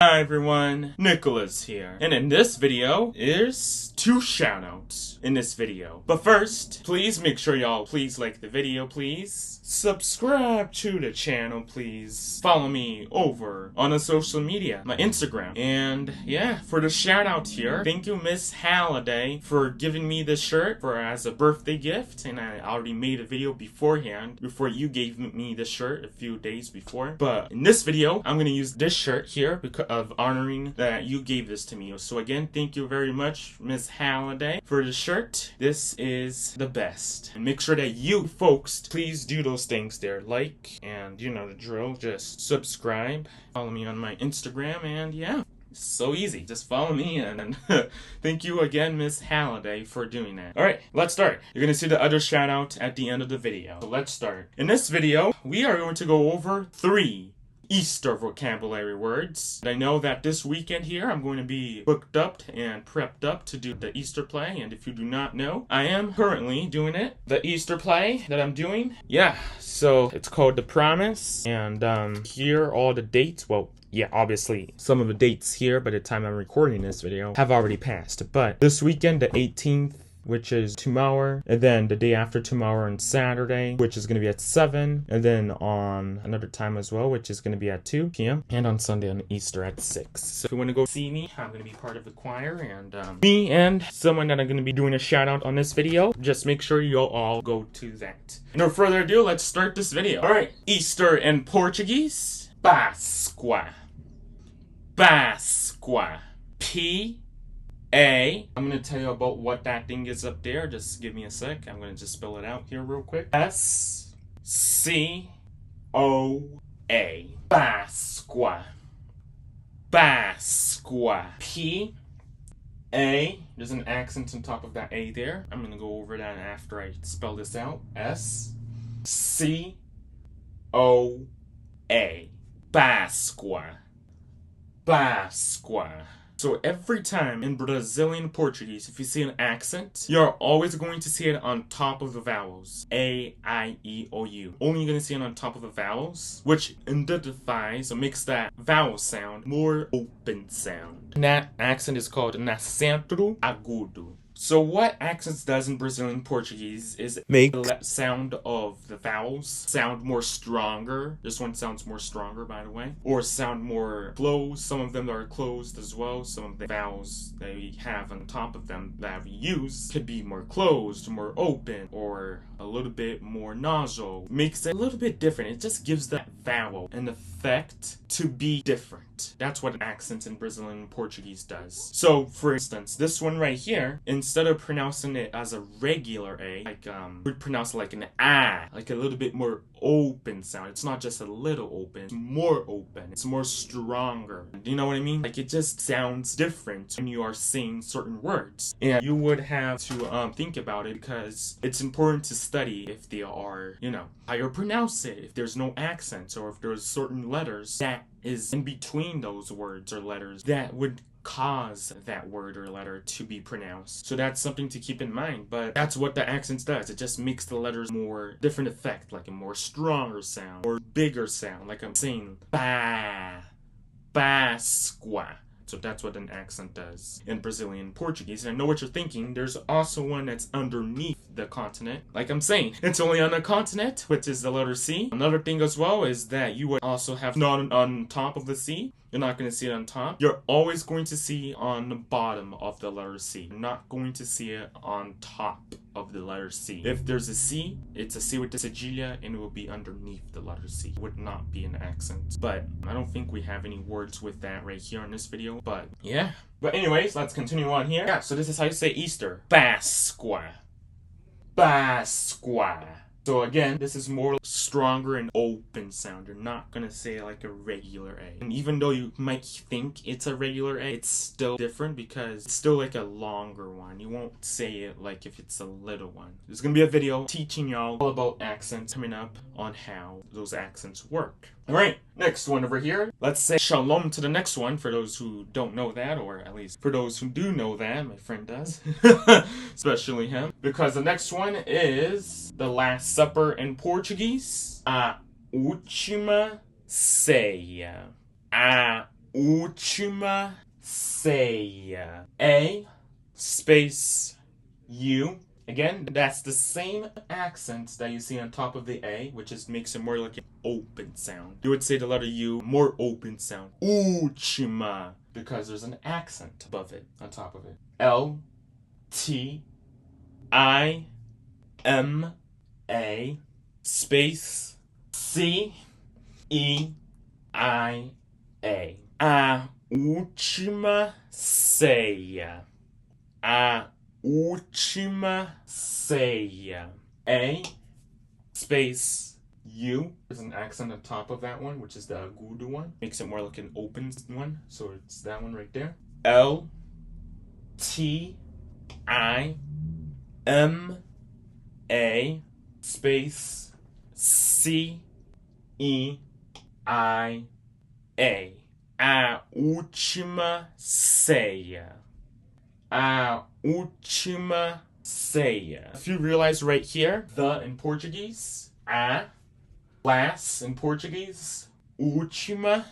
Hi everyone, Nicholas here. And in this video is 2 shoutouts in this video. But first, please make sure y'all please like the video, please. Subscribe to the channel, please. Follow me over on the social media, my Instagram. And yeah, for the shoutout here, thank you Miss Halliday for giving me this shirt as a birthday gift. And I already made a video beforehand, before you gave me this shirt a few days before. But in this video, I'm gonna use this shirt here because of honoring that you gave this to me. So again, thank you very much, Miss Halliday, for the shirt. This is the best. And make sure that you folks, please do those things there. Like, and you know the drill, just subscribe, follow me on my Instagram, and yeah. So easy. Just follow me and thank you again, Miss Halliday, for doing that. Alright, let's start. You're going to see the other shout out at the end of the video. So let's start. In this video, we are going to go over 3 Easter vocabulary words. I know that this weekend here, I'm going to be booked up and prepped up to do the Easter play. And if you do not know, I am currently doing it. The Easter play that I'm doing. Yeah, so it's called The Promise. And here are all the dates. Well, yeah, obviously, some of the dates here by the time I'm recording this video have already passed. But this weekend, the 18th, which is tomorrow, and then the day after tomorrow on Saturday, which is going to be at 7, and then on another time as well, which is going to be at 2 p.m., and on Sunday on Easter at 6. So if you want to go see me, I'm going to be part of the choir, and me and someone that I'm going to be doing a shout out on this video, just make sure you'll all go to that. No further ado, let's start this video. Alright, Easter in Portuguese, Páscoa. Páscoa. I'm going to tell you about what that thing is up there. Just give me a sec. I'm going to just spell it out here real quick. S-C-O-A. Páscoa. Páscoa. P-A. There's an accent on top of that A there. I'm going to go over that after I spell this out. S-C-O-A. Páscoa. Páscoa. So every time in Brazilian Portuguese, if you see an accent, you're always going to see it on top of the vowels. A, I, E, O, U. Only you're going to see it on top of the vowels, which identifies or makes that vowel sound more open sound. And that accent is called acento agudo. So what accents does in Brazilian Portuguese is make the sound of the vowels sound more stronger. This one sounds more stronger, by the way. Or sound more closed. Some of them are closed as well. Some of the vowels that we have on top of them that we use could be more closed, more open, or a little bit more nasal. Makes it a little bit different. It just gives that vowel an effect to be different. That's what accents in Brazilian Portuguese does. So, for instance, this one right here, instead of pronouncing it as a regular A, like, we'd pronounce it like an A, like a little bit more open sound. It's not just a little open, it's more open. It's more stronger. Do you know what I mean? Like, it just sounds different when you are saying certain words. And you would have to think about it because it's important to study if they are, you know, how you pronounce it, if there's no accents, or if there's certain letters that is in between those words or letters that would cause that word or letter to be pronounced. So that's something to keep in mind, but that's what the accents does. It just makes the letters more different effect, like a more stronger sound or bigger sound, like I'm saying Páscoa. So that's what an accent does in Brazilian Portuguese. And I know what you're thinking. There's also one that's underneath the continent. Like I'm saying, it's only on the continent, which is the letter C. Another thing as well is that you would also have not on top of the C. You're not going to see it on top. You're always going to see on the bottom of the letter C. You're not going to see it on top of the letter C. If there's a C, it's a C with the cedilla, and it will be underneath the letter C. It would not be an accent. But I don't think we have any words with that right here in this video. But yeah. But anyways, let's continue on here. Yeah, so this is how you say Easter. Páscoa. Páscoa. So again, this is more stronger and open sound. You're not gonna say it like a regular A. And even though you might think it's a regular A, it's still different because it's still like a longer one. You won't say it like if it's a little one. There's gonna be a video teaching y'all all about accents coming up on how those accents work. Alright, next one over here. Let's say shalom to the next one for those who don't know that, or at least for those who do know that. My friend does. Especially him. Because the next one is the Last Supper in Portuguese. A última ceia. A última ceia. A space U. Again, that's the same accent that you see on top of the A, which just makes it more like an open sound. You would say the letter U, more open sound. Última, because there's an accent above it, on top of it. L, T, I, M, A, space, C, E, I, A. A última ceia. A última ceia. A space U. There's an accent on top of that one, which is the agudo one. Makes it more like an open one, so it's that one right there. L T I M A space C E I A. A última ceia. A última ceia. If you realize right here, the in Portuguese, a, last in Portuguese, última,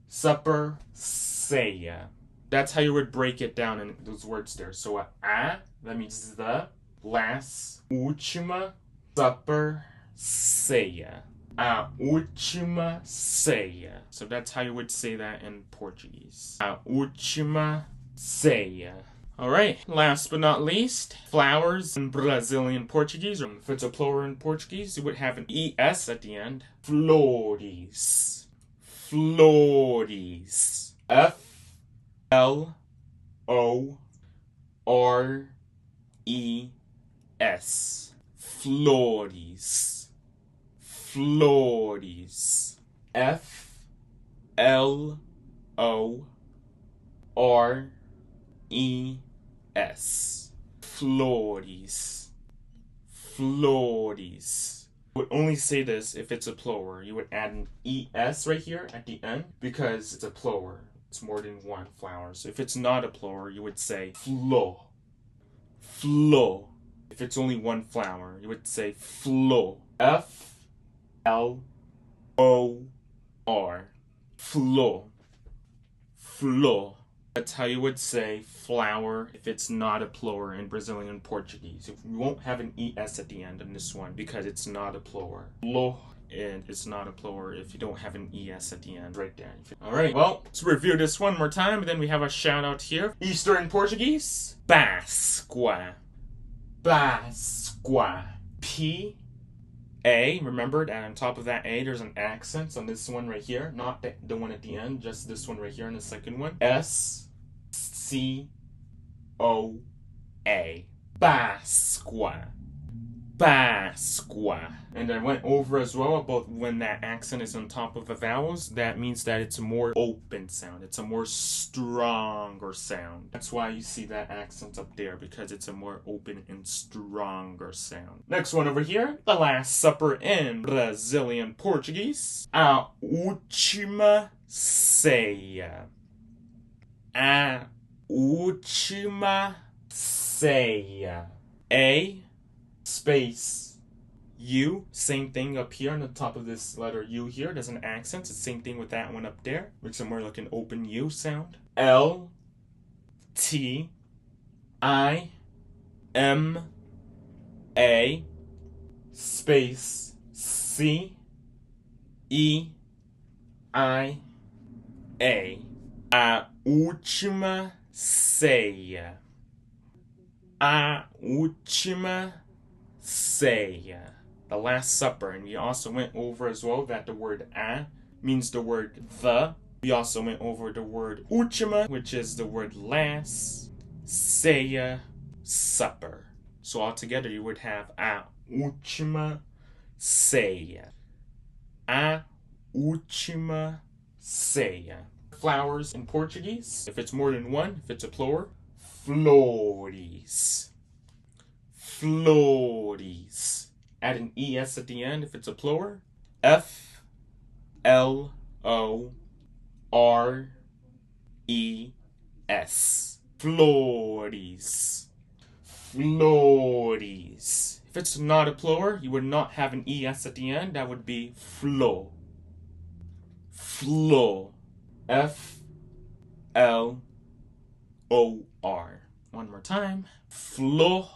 supper, ceia. That's how you would break it down in those words there. So a, that means the, last, última, supper, ceia. A última ceia. So that's how you would say that in Portuguese. A última ceia. Alright, last but not least, flowers in Brazilian Portuguese, or if it's a plural in Portuguese, you would have an ES at the end. Flores. Flores. F-L-O-R-E-S. Flores. Flores. F-L-O-R-E-S. Flores. Flores. You would only say this if it's a plural. You would add an ES right here at the end because it's a plural. It's more than one flower. So if it's not a plural, you would say flor. Flor. If it's only one flower, you would say flor. F-L-O-R. Flor. Flor. That's how you would say flower if it's not a plural in Brazilian Portuguese. You won't have an ES at the end in this one because it's not a plural. Flor. And it's not a plural if you don't have an ES at the end right there. Alright, well, let's review this one more time, and then we have a shout out here. Easter in Portuguese. Páscoa. Páscoa. P-A. Remember that on top of that A, there's an accent on this one right here. Not the one at the end, just this one right here in the second one. S-C-O-A. Páscoa. Páscoa. And I went over as well about when that accent is on top of the vowels, that means that it's a more open sound. It's a more stronger sound. That's why you see that accent up there, because it's a more open and stronger sound. Next one over here, the Last Supper in Brazilian Portuguese. A última ceia. A última ceia. A space U, same thing up here on the top of this letter U here. There's an accent. It's the same thing with that one up there. Makes it more like an open U sound. L T I M A space C E I A. A última ceia. A última ceia. The Last Supper. And we also went over as well that the word a means the word the. We also went over the word última, which is the word last, ceia, supper. So altogether you would have a última ceia. A última ceia. Flowers in Portuguese, if it's more than one, if it's a plural, flores. Flores. Add an ES at the end if it's a plural. F-L-O-R-E-S. Flores. Flores. If it's not a plural, you would not have an ES at the end. That would be flor. Flor. F One more time. Flor.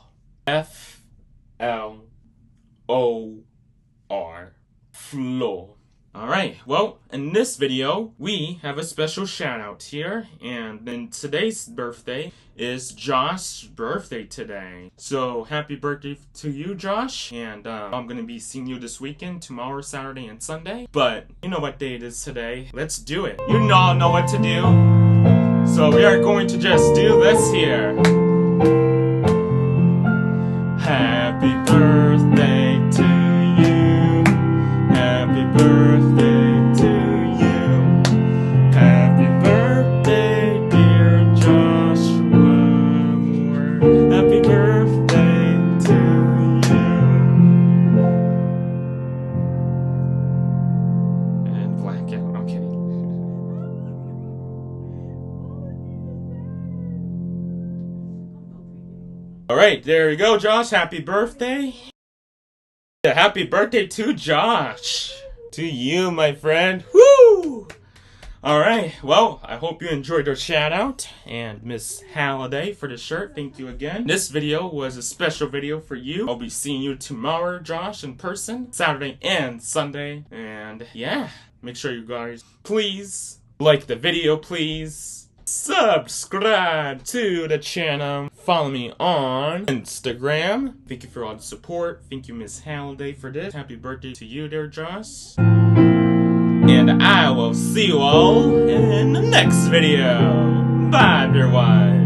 Flor. Flor. Alright, well, in this video, we have a special shout out here, and then today's birthday is Josh's birthday today. So, happy birthday to you, Josh, and I'm gonna be seeing you this weekend, tomorrow, Saturday, and Sunday. But, you know what day it is today. Let's do it. You all know what to do. So, we are going to just do this here. Happy birthday to you. Happy birthday to you. Happy birthday, dear Joshua. Happy birthday to you. And blackout. I'm kidding. Alright, there you go, Josh. Happy birthday. Yeah, happy birthday to Josh. To you, my friend. Woo! Alright, well, I hope you enjoyed our shout out. And Miss Halliday for the shirt, thank you again. This video was a special video for you. I'll be seeing you tomorrow, Josh, in person. Saturday and Sunday. And yeah, make sure you guys, please, like the video, please. Subscribe to the channel. Follow me on Instagram. Thank you for all the support. Thank you, Miss Halliday, for this. Happy birthday to you there, Josh. And I will see you all in the next video. Bye, everyone.